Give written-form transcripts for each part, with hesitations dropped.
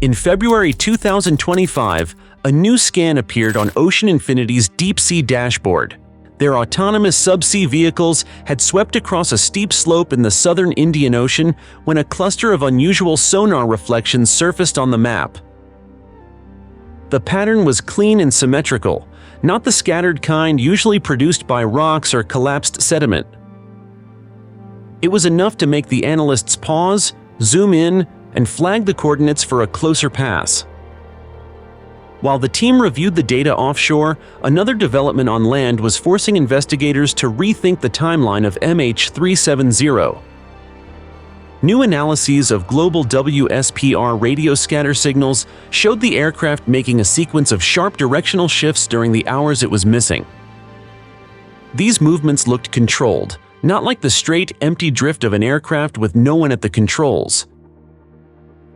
In February 2025, a new scan appeared on Ocean Infinity's deep-sea dashboard. Their autonomous subsea vehicles had swept across a steep slope in the southern Indian Ocean when a cluster of unusual sonar reflections surfaced on the map. The pattern was clean and symmetrical, not the scattered kind usually produced by rocks or collapsed sediment. It was enough to make the analysts pause, zoom in, and flag the coordinates for a closer pass. While the team reviewed the data offshore, another development on land was forcing investigators to rethink the timeline of MH370. New analyses of global WSPR radio scatter signals showed the aircraft making a sequence of sharp directional shifts during the hours it was missing. These movements looked controlled, not like the straight, empty drift of an aircraft with no one at the controls.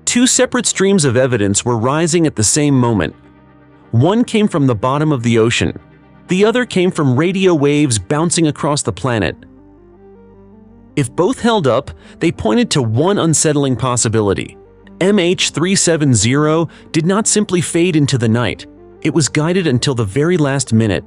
Two separate streams of evidence were rising at the same moment. One came from the bottom of the ocean. The other came from radio waves bouncing across the planet. If both held up, they pointed to one unsettling possibility. MH370 did not simply fade into the night. It was guided until the very last minute.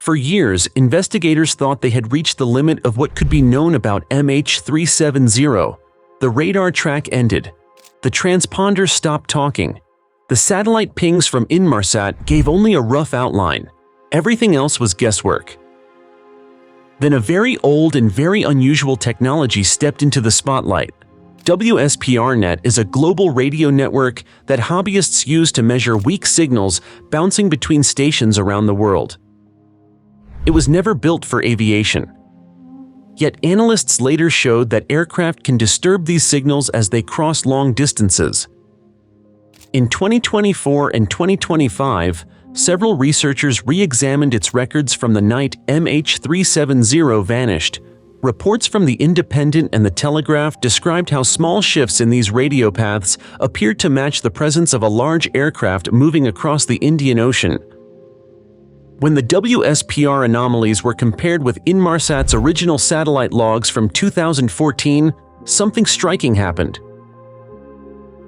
For years, investigators thought they had reached the limit of what could be known about MH370. The radar track ended. The transponder stopped talking. The satellite pings from Inmarsat gave only a rough outline. Everything else was guesswork. Then a very old and very unusual technology stepped into the spotlight. WSPR-Net is a global radio network that hobbyists use to measure weak signals bouncing between stations around the world. It was never built for aviation. Yet analysts later showed that aircraft can disturb these signals as they cross long distances. In 2024 and 2025, several researchers re-examined its records from the night MH370 vanished. Reports from The Independent and The Telegraph described how small shifts in these radio paths appeared to match the presence of a large aircraft moving across the Indian Ocean. When the WSPR anomalies were compared with Inmarsat's original satellite logs from 2014, something striking happened.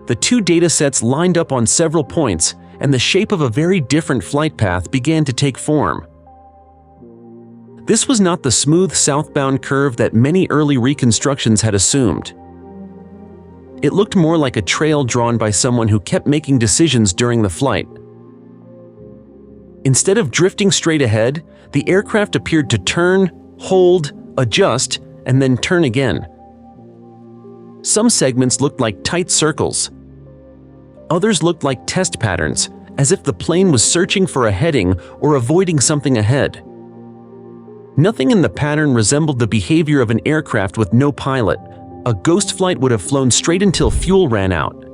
The two datasets lined up on several points, and the shape of a very different flight path began to take form. This was not the smooth southbound curve that many early reconstructions had assumed. It looked more like a trail drawn by someone who kept making decisions during the flight. Instead of drifting straight ahead, the aircraft appeared to turn, hold, adjust, and then turn again. Some segments looked like tight circles. Others looked like test patterns, as if the plane was searching for a heading or avoiding something ahead. Nothing in the pattern resembled the behavior of an aircraft with no pilot. A ghost flight would have flown straight until fuel ran out.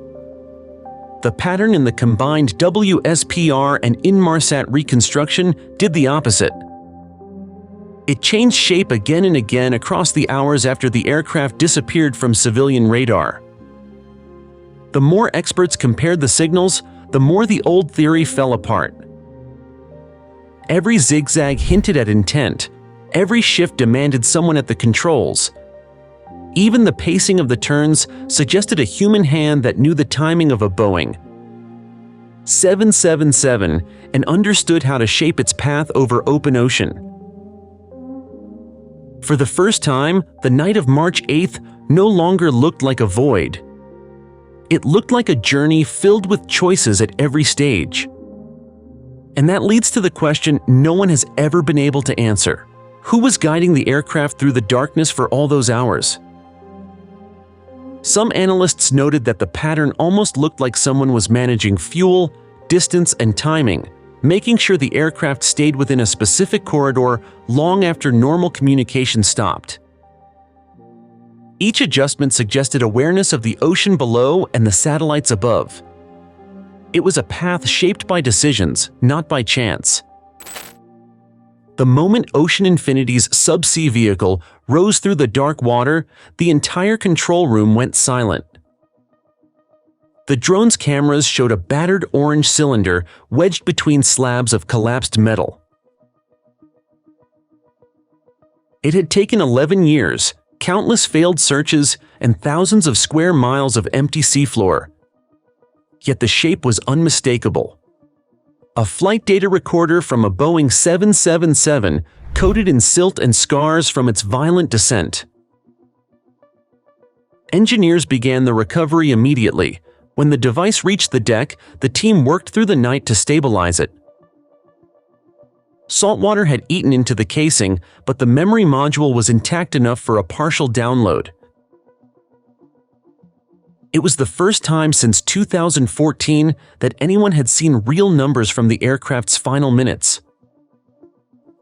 The pattern in the combined WSPR and Inmarsat reconstruction did the opposite. It changed shape again and again across the hours after the aircraft disappeared from civilian radar. The more experts compared the signals, the more the old theory fell apart. Every zigzag hinted at intent. Every shift demanded someone at the controls. Even the pacing of the turns suggested a human hand that knew the timing of a Boeing 777 and understood how to shape its path over open ocean. For the first time, the night of March 8th no longer looked like a void. It looked like a journey filled with choices at every stage. And that leads to the question no one has ever been able to answer. Who was guiding the aircraft through the darkness for all those hours? Some analysts noted that the pattern almost looked like someone was managing fuel, distance, and timing, making sure the aircraft stayed within a specific corridor long after normal communication stopped. Each adjustment suggested awareness of the ocean below and the satellites above. It was a path shaped by decisions, not by chance. The moment Ocean Infinity's subsea vehicle rose through the dark water, the entire control room went silent. The drone's cameras showed a battered orange cylinder wedged between slabs of collapsed metal. It had taken 11 years, countless failed searches, and thousands of square miles of empty seafloor. Yet the shape was unmistakable. A flight data recorder from a Boeing 777 coated in silt and scars from its violent descent. Engineers began the recovery immediately. When the device reached the deck, the team worked through the night to stabilize it. Saltwater had eaten into the casing, but the memory module was intact enough for a partial download. It was the first time since 2014 that anyone had seen real numbers from the aircraft's final minutes.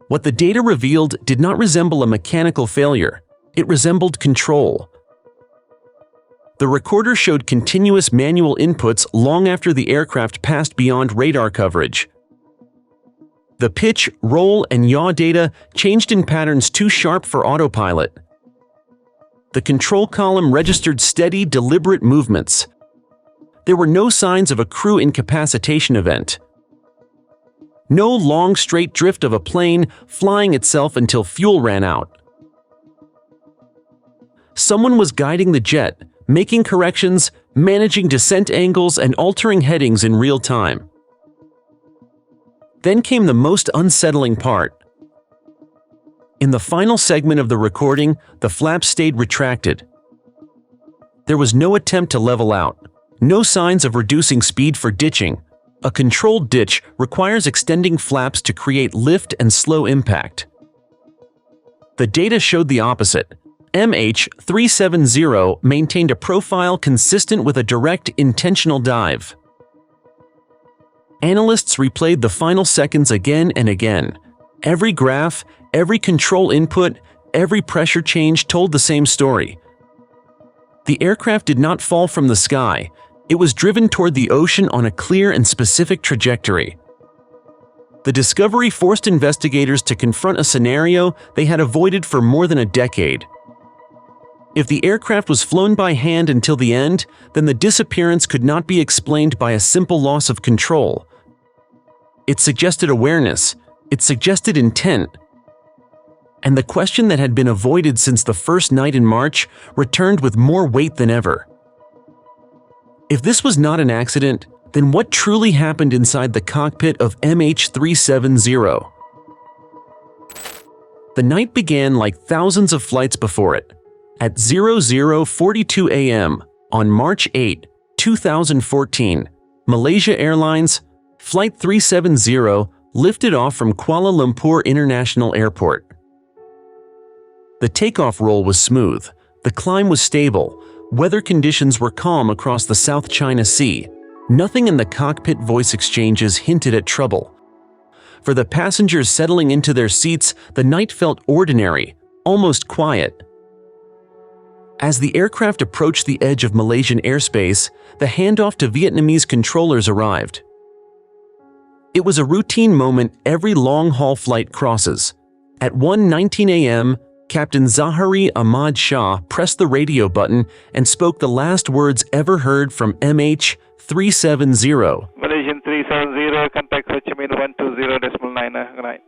What the data revealed did not resemble a mechanical failure. It resembled control. The recorder showed continuous manual inputs long after the aircraft passed beyond radar coverage. The pitch, roll, and yaw data changed in patterns too sharp for autopilot. The control column registered steady, deliberate movements. There were no signs of a crew incapacitation event. No long, straight drift of a plane flying itself until fuel ran out. Someone was guiding the jet, making corrections, managing descent angles, and altering headings in real time. Then came the most unsettling part. In the final segment of the recording, the flaps stayed retracted. There was no attempt to level out, no signs of reducing speed for ditching. A controlled ditch requires extending flaps to create lift and slow impact. The data showed the opposite. MH370 maintained a profile consistent with a direct, intentional dive. Analysts replayed the final seconds again and again. Every graph, every control input, every pressure change told the same story. The aircraft did not fall from the sky. It was driven toward the ocean on a clear and specific trajectory. The discovery forced investigators to confront a scenario they had avoided for more than a decade. If the aircraft was flown by hand until the end, then the disappearance could not be explained by a simple loss of control. It suggested awareness. It suggested intent. And the question that had been avoided since the first night in March returned with more weight than ever. If this was not an accident, then what truly happened inside the cockpit of MH370? The night began like thousands of flights before it. At 00:42 a.m. on March 8, 2014, Malaysia Airlines Flight 370 lifted off from Kuala Lumpur International Airport. The takeoff roll was smooth, the climb was stable, weather conditions were calm across the South China Sea. Nothing in the cockpit voice exchanges hinted at trouble. For the passengers settling into their seats, the night felt ordinary, almost quiet. As the aircraft approached the edge of Malaysian airspace, the handoff to Vietnamese controllers arrived. It was a routine moment every long-haul flight crosses. At 1:19 a.m., Captain Zahari Ahmad Shah pressed the radio button and spoke the last words ever heard from MH370. Malaysian 370, contact Ho Chi Minh 120.9. Good night.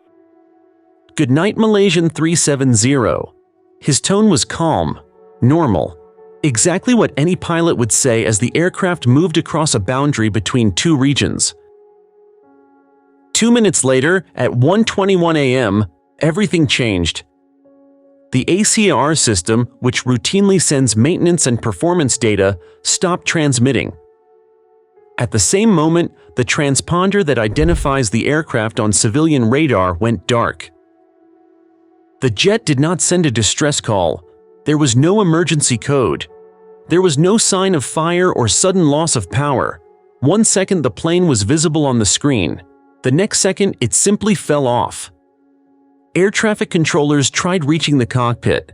Good night, Malaysian 370. His tone was calm, normal, exactly what any pilot would say as the aircraft moved across a boundary between two regions. 2 minutes later, at 1:21 a.m., everything changed. The ACR system, which routinely sends maintenance and performance data, stopped transmitting. At the same moment, the transponder that identifies the aircraft on civilian radar went dark. The jet did not send a distress call. There was no emergency code. There was no sign of fire or sudden loss of power. 1 second the plane was visible on the screen. The next second it simply fell off. Air traffic controllers tried reaching the cockpit.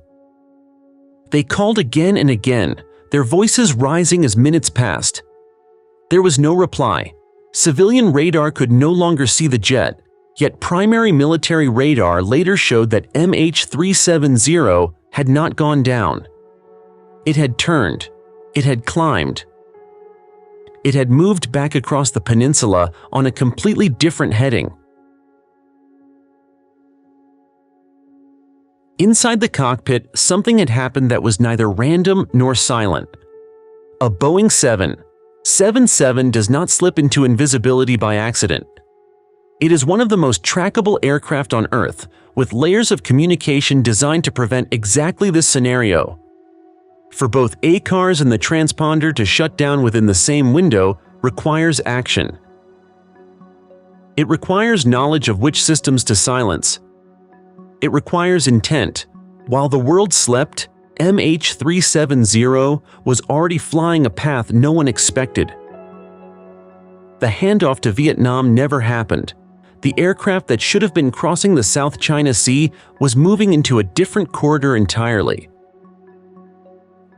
They called again and again, their voices rising as minutes passed. There was no reply. Civilian radar could no longer see the jet, yet primary military radar later showed that MH370 had not gone down. It had turned. It had climbed. It had moved back across the peninsula on a completely different heading. Inside the cockpit, something had happened that was neither random nor silent. A Boeing 777 does not slip into invisibility by accident. It is one of the most trackable aircraft on Earth, with layers of communication designed to prevent exactly this scenario. For both ACARS and the transponder to shut down within the same window requires action. It requires knowledge of which systems to silence. It requires intent. While the world slept, MH370 was already flying a path no one expected. The handoff to Vietnam never happened. The aircraft that should have been crossing the South China Sea was moving into a different corridor entirely.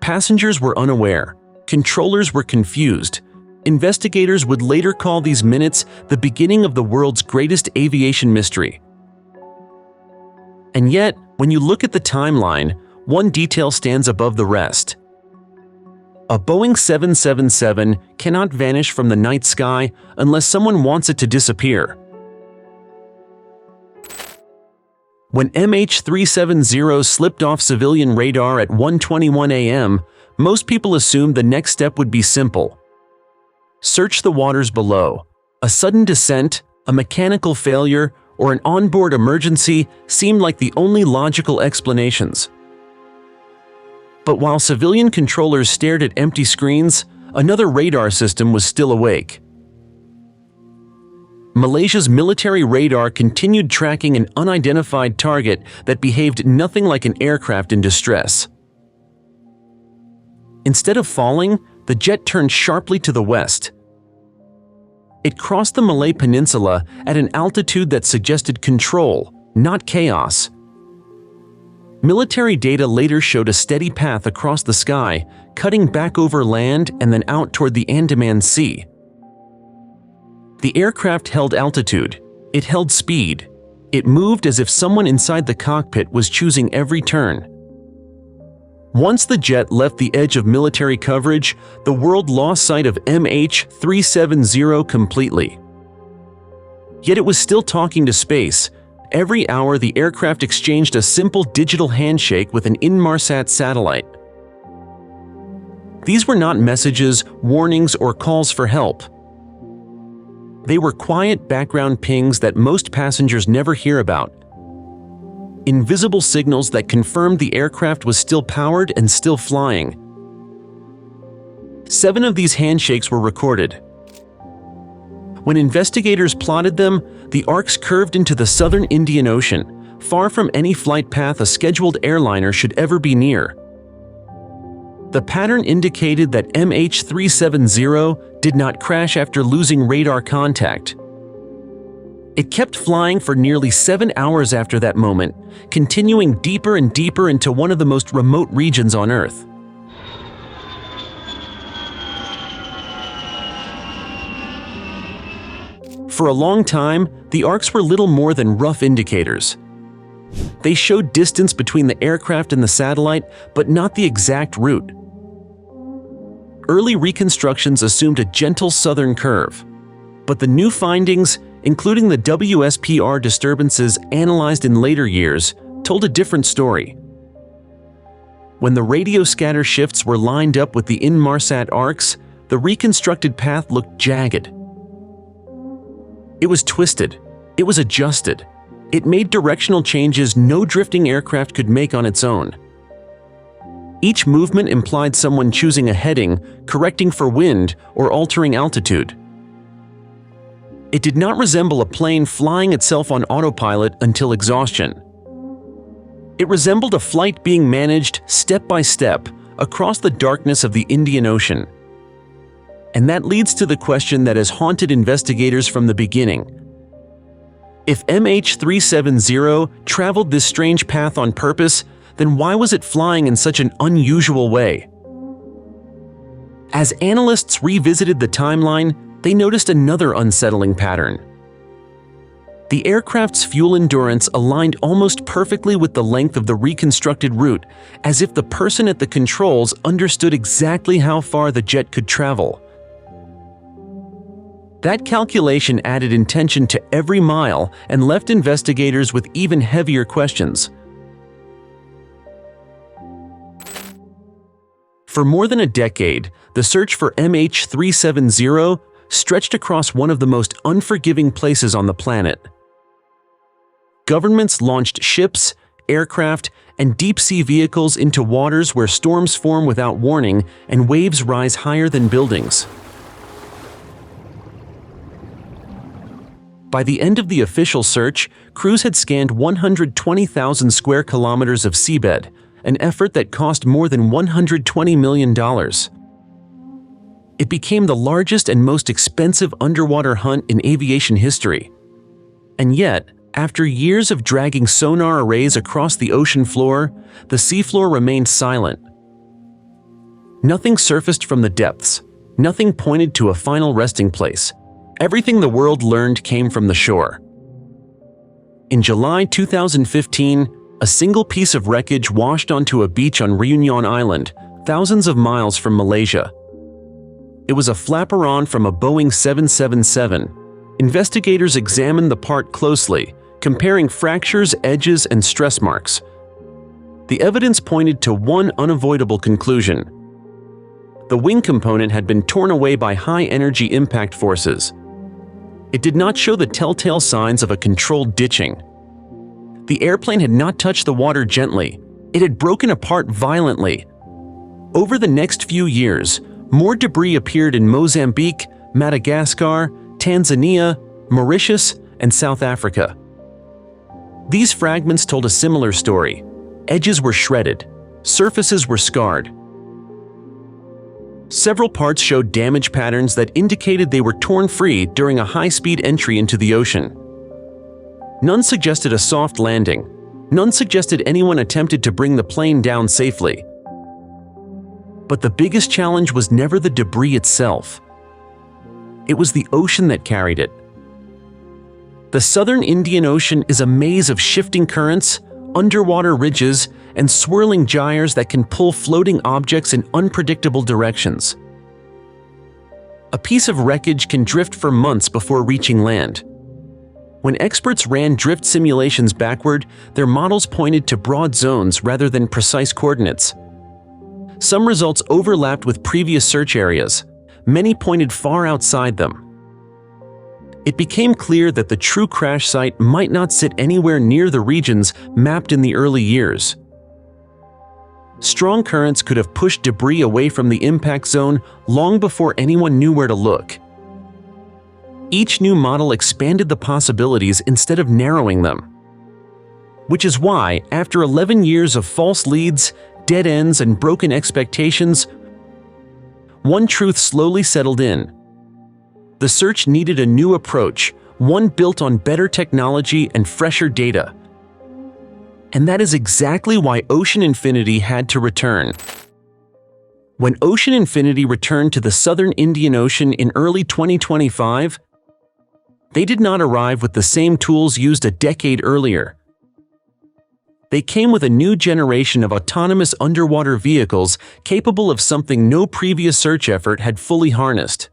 Passengers were unaware. Controllers were confused. Investigators would later call these minutes the beginning of the world's greatest aviation mystery. And yet, when you look at the timeline, one detail stands above the rest. A Boeing 777 cannot vanish from the night sky unless someone wants it to disappear. When MH370 slipped off civilian radar at 1:21 a.m., most people assumed the next step would be simple. Search the waters below. A sudden descent, a mechanical failure, or an onboard emergency seemed like the only logical explanations. But while civilian controllers stared at empty screens, another radar system was still awake. Malaysia's military radar continued tracking an unidentified target that behaved nothing like an aircraft in distress. Instead of falling, the jet turned sharply to the west. It crossed the Malay Peninsula at an altitude that suggested control, not chaos. Military data later showed a steady path across the sky, cutting back over land and then out toward the Andaman Sea. The aircraft held altitude. It held speed. It moved as if someone inside the cockpit was choosing every turn. Once the jet left the edge of military coverage, the world lost sight of MH370 completely. Yet it was still talking to space. Every hour, the aircraft exchanged a simple digital handshake with an Inmarsat satellite. These were not messages, warnings, or calls for help. They were quiet background pings that most passengers never hear about. Invisible signals that confirmed the aircraft was still powered and still flying. 7 of these handshakes were recorded. When investigators plotted them, the arcs curved into the southern Indian Ocean, far from any flight path a scheduled airliner should ever be near. The pattern indicated that MH370 did not crash after losing radar contact. It kept flying for nearly 7 hours after that moment, continuing deeper and deeper into one of the most remote regions on Earth. For a long time, the arcs were little more than rough indicators. They showed distance between the aircraft and the satellite, but not the exact route. Early reconstructions assumed a gentle southern curve, but the new findings, including the WSPR disturbances analyzed in later years, told a different story. When the radio scatter shifts were lined up with the Inmarsat arcs, the reconstructed path looked jagged. It was twisted. It was adjusted. It made directional changes no drifting aircraft could make on its own. Each movement implied someone choosing a heading, correcting for wind, or altering altitude. It did not resemble a plane flying itself on autopilot until exhaustion. It resembled a flight being managed step by step across the darkness of the Indian Ocean. And that leads to the question that has haunted investigators from the beginning. If MH370 traveled this strange path on purpose, then why was it flying in such an unusual way? As analysts revisited the timeline, they noticed another unsettling pattern. The aircraft's fuel endurance aligned almost perfectly with the length of the reconstructed route, as if the person at the controls understood exactly how far the jet could travel. That calculation added intention to every mile and left investigators with even heavier questions. For more than a decade, the search for MH370 stretched across one of the most unforgiving places on the planet. Governments launched ships, aircraft, and deep-sea vehicles into waters where storms form without warning and waves rise higher than buildings. By the end of the official search, crews had scanned 120,000 square kilometers of seabed, an effort that cost more than $120 million. It became the largest and most expensive underwater hunt in aviation history. And yet, after years of dragging sonar arrays across the ocean floor, the seafloor remained silent. Nothing surfaced from the depths. Nothing pointed to a final resting place. Everything the world learned came from the shore. In July 2015, a single piece of wreckage washed onto a beach on Reunion Island, thousands of miles from Malaysia. It was a flaperon from a Boeing 777. Investigators examined the part closely, comparing fractures, edges, and stress marks. The evidence pointed to one unavoidable conclusion. The wing component had been torn away by high-energy impact forces. It did not show the telltale signs of a controlled ditching. The airplane had not touched the water gently. It had broken apart violently. Over the next few years, more debris appeared in Mozambique, Madagascar, Tanzania, Mauritius, and South Africa. These fragments told a similar story. Edges were shredded. Surfaces were scarred. Several parts showed damage patterns that indicated they were torn free during a high-speed entry into the ocean. None suggested a soft landing. None suggested anyone attempted to bring the plane down safely. But the biggest challenge was never the debris itself. It was the ocean that carried it. The southern Indian Ocean is a maze of shifting currents, underwater ridges, and swirling gyres that can pull floating objects in unpredictable directions. A piece of wreckage can drift for months before reaching land. When experts ran drift simulations backward, their models pointed to broad zones rather than precise coordinates. Some results overlapped with previous search areas. Many pointed far outside them. It became clear that the true crash site might not sit anywhere near the regions mapped in the early years. Strong currents could have pushed debris away from the impact zone long before anyone knew where to look. Each new model expanded the possibilities instead of narrowing them. Which is why, after 11 years of false leads, dead ends, and broken expectations, one truth slowly settled in. The search needed a new approach, one built on better technology and fresher data. And that is exactly why Ocean Infinity had to return. When Ocean Infinity returned to the southern Indian Ocean in early 2025, they did not arrive with the same tools used a decade earlier. They came with a new generation of autonomous underwater vehicles capable of something no previous search effort had fully harnessed.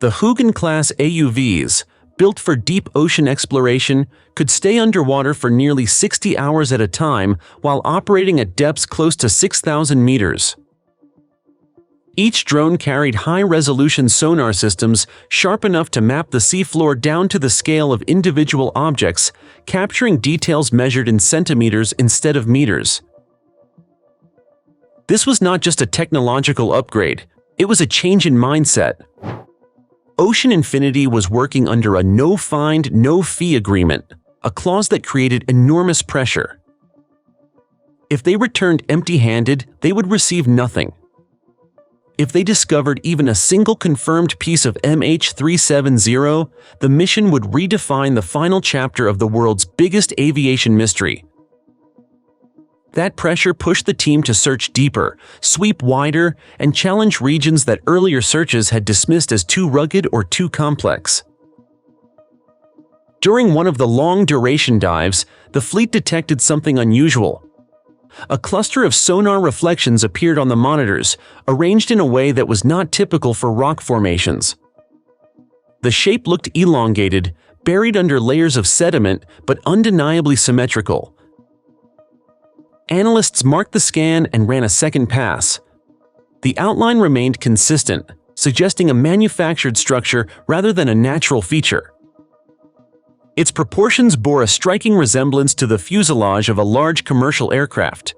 The Hugin-class AUVs, built for deep ocean exploration, could stay underwater for nearly 60 hours at a time while operating at depths close to 6,000 meters. Each drone carried high-resolution sonar systems sharp enough to map the seafloor down to the scale of individual objects, capturing details measured in centimeters instead of meters. This was not just a technological upgrade, it was a change in mindset. Ocean Infinity was working under a no-find, no-fee agreement, a clause that created enormous pressure. If they returned empty-handed, they would receive nothing. If they discovered even a single confirmed piece of MH370, the mission would redefine the final chapter of the world's biggest aviation mystery. That pressure pushed the team to search deeper, sweep wider, and challenge regions that earlier searches had dismissed as too rugged or too complex. During one of the long-duration dives, the fleet detected something unusual. A cluster of sonar reflections appeared on the monitors, arranged in a way that was not typical for rock formations. The shape looked elongated, buried under layers of sediment, but undeniably symmetrical. Analysts marked the scan and ran a second pass. The outline remained consistent, suggesting a manufactured structure rather than a natural feature. Its proportions bore a striking resemblance to the fuselage of a large commercial aircraft.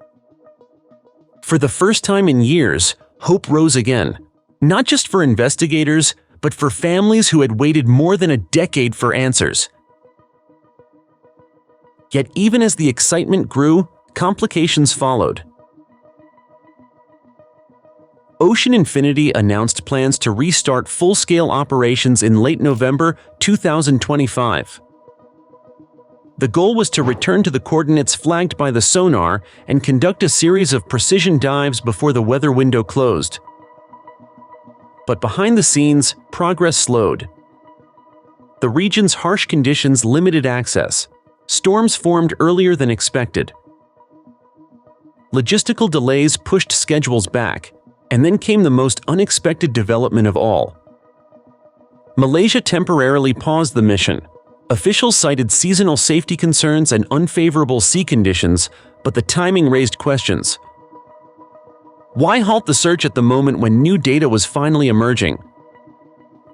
For the first time in years, hope rose again, not just for investigators, but for families who had waited more than a decade for answers. Yet even as the excitement grew, complications followed. Ocean Infinity announced plans to restart full-scale operations in late November 2025. The goal was to return to the coordinates flagged by the sonar and conduct a series of precision dives before the weather window closed. But behind the scenes, progress slowed. The region's harsh conditions limited access. Storms formed earlier than expected. Logistical delays pushed schedules back, and then came the most unexpected development of all. Malaysia temporarily paused the mission. Officials cited seasonal safety concerns and unfavorable sea conditions, but the timing raised questions. Why halt the search at the moment when new data was finally emerging?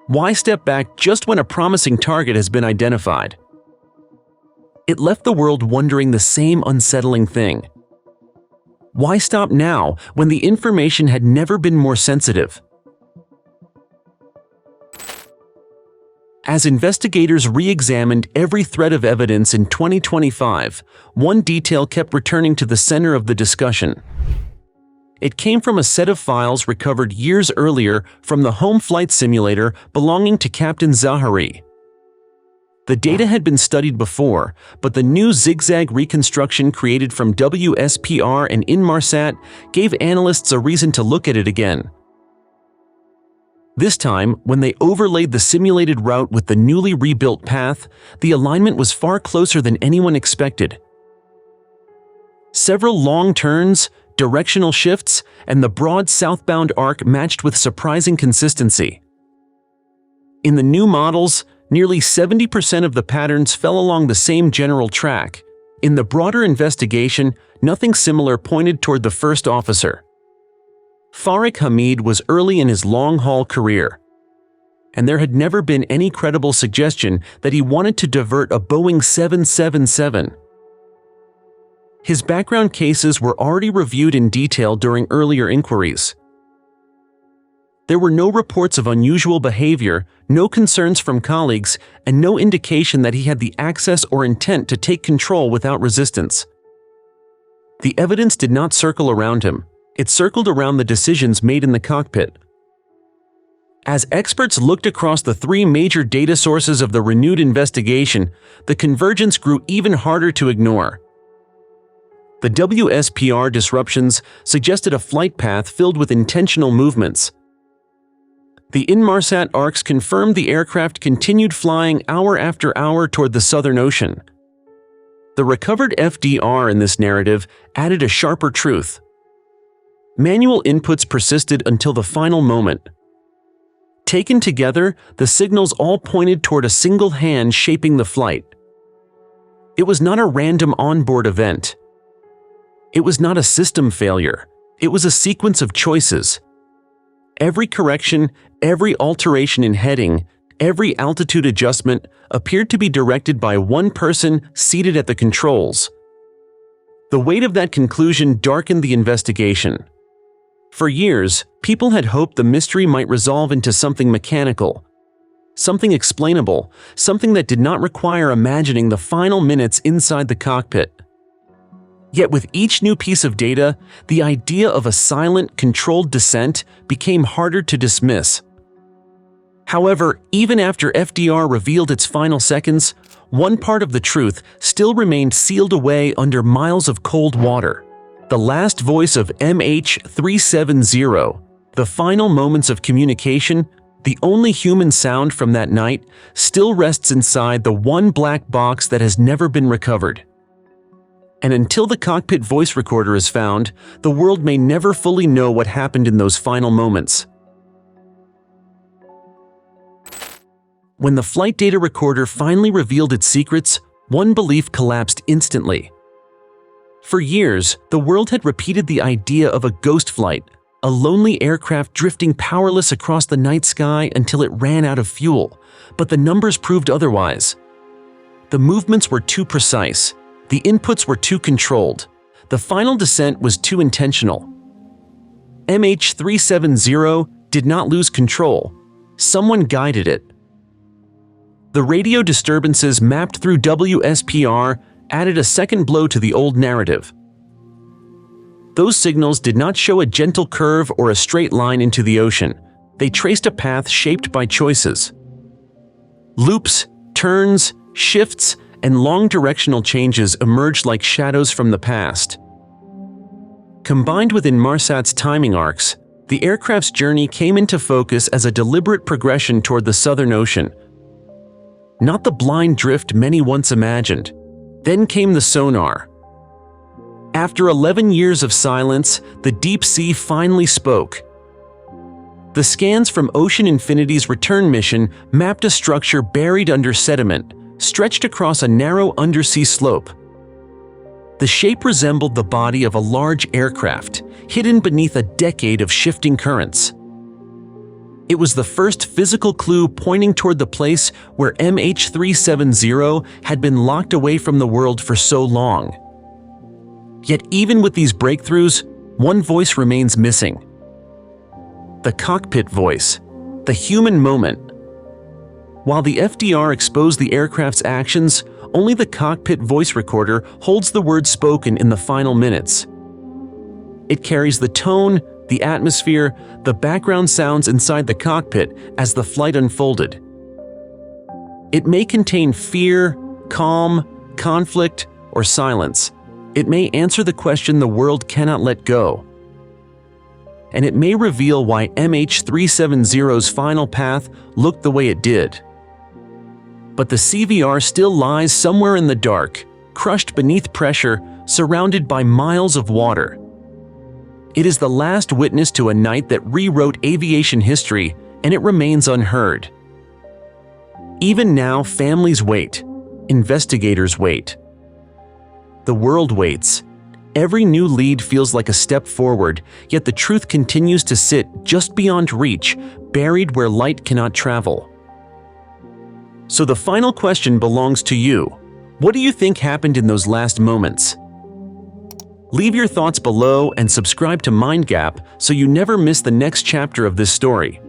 Why step back just when a promising target has been identified? It left the world wondering the same unsettling thing. Why stop now when the information had never been more sensitive? As investigators re-examined every thread of evidence in 2025, one detail kept returning to the center of the discussion. It came from a set of files recovered years earlier from the home flight simulator belonging to Captain Zahari. The data had been studied before, but the new zigzag reconstruction created from WSPR and Inmarsat gave analysts a reason to look at it again. This time, when they overlaid the simulated route with the newly rebuilt path, the alignment was far closer than anyone expected. Several long turns, directional shifts, and the broad southbound arc matched with surprising consistency. In the new models, nearly 70% of the patterns fell along the same general track. In the broader investigation, nothing similar pointed toward the first officer. Farik Hamid was early in his long-haul career, and there had never been any credible suggestion that he wanted to divert a Boeing 777. His background cases were already reviewed in detail during earlier inquiries. There were no reports of unusual behavior, no concerns from colleagues, and no indication that he had the access or intent to take control without resistance. The evidence did not circle around him. It circled around the decisions made in the cockpit. As experts looked across the three major data sources of the renewed investigation, the convergence grew even harder to ignore. The WSPR disruptions suggested a flight path filled with intentional movements. The Inmarsat arcs confirmed the aircraft continued flying hour after hour toward the Southern Ocean. The recovered FDR in this narrative added a sharper truth. Manual inputs persisted until the final moment. Taken together, the signals all pointed toward a single hand shaping the flight. It was not a random onboard event. It was not a system failure. It was a sequence of choices. Every correction, every alteration in heading, every altitude adjustment appeared to be directed by one person seated at the controls. The weight of that conclusion darkened the investigation. For years, people had hoped the mystery might resolve into something mechanical, something explainable, something that did not require imagining the final minutes inside the cockpit. Yet with each new piece of data, the idea of a silent, controlled descent became harder to dismiss. However, even after FDR revealed its final seconds, one part of the truth still remained sealed away under miles of cold water. The last voice of MH370, the final moments of communication, the only human sound from that night, still rests inside the one black box that has never been recovered. And until the cockpit voice recorder is found, the world may never fully know what happened in those final moments. When the flight data recorder finally revealed its secrets, one belief collapsed instantly. For years, the world had repeated the idea of a ghost flight, a lonely aircraft drifting powerless across the night sky until it ran out of fuel, but the numbers proved otherwise. The movements were too precise, the inputs were too controlled, the final descent was too intentional. MH370 did not lose control. Someone guided it. The radio disturbances mapped through WSPR added a second blow to the old narrative. Those signals did not show a gentle curve or a straight line into the ocean. They traced a path shaped by choices. Loops, turns, shifts, and long directional changes emerged like shadows from the past. Combined with Inmarsat's timing arcs, the aircraft's journey came into focus as a deliberate progression toward the Southern Ocean. Not the blind drift many once imagined. Then came the sonar. After 11 years of silence, the deep sea finally spoke. The scans from Ocean Infinity's return mission mapped a structure buried under sediment, stretched across a narrow undersea slope. The shape resembled the body of a large aircraft, hidden beneath a decade of shifting currents. It was the first physical clue pointing toward the place where MH370 had been locked away from the world for so long. Yet even with these breakthroughs, one voice remains missing. The cockpit voice, the human moment. While the FDR exposed the aircraft's actions, only the cockpit voice recorder holds the words spoken in the final minutes. It carries the tone, the atmosphere, the background sounds inside the cockpit as the flight unfolded. It may contain fear, calm, conflict, or silence. It may answer the question the world cannot let go. And it may reveal why MH370's final path looked the way it did. But the CVR still lies somewhere in the dark, crushed beneath pressure, surrounded by miles of water. It is the last witness to a night that rewrote aviation history, and it remains unheard. Even now, families wait. Investigators wait. The world waits. Every new lead feels like a step forward, yet the truth continues to sit just beyond reach, buried where light cannot travel. So the final question belongs to you. What do you think happened in those last moments? Leave your thoughts below and subscribe to MindGap so you never miss the next chapter of this story.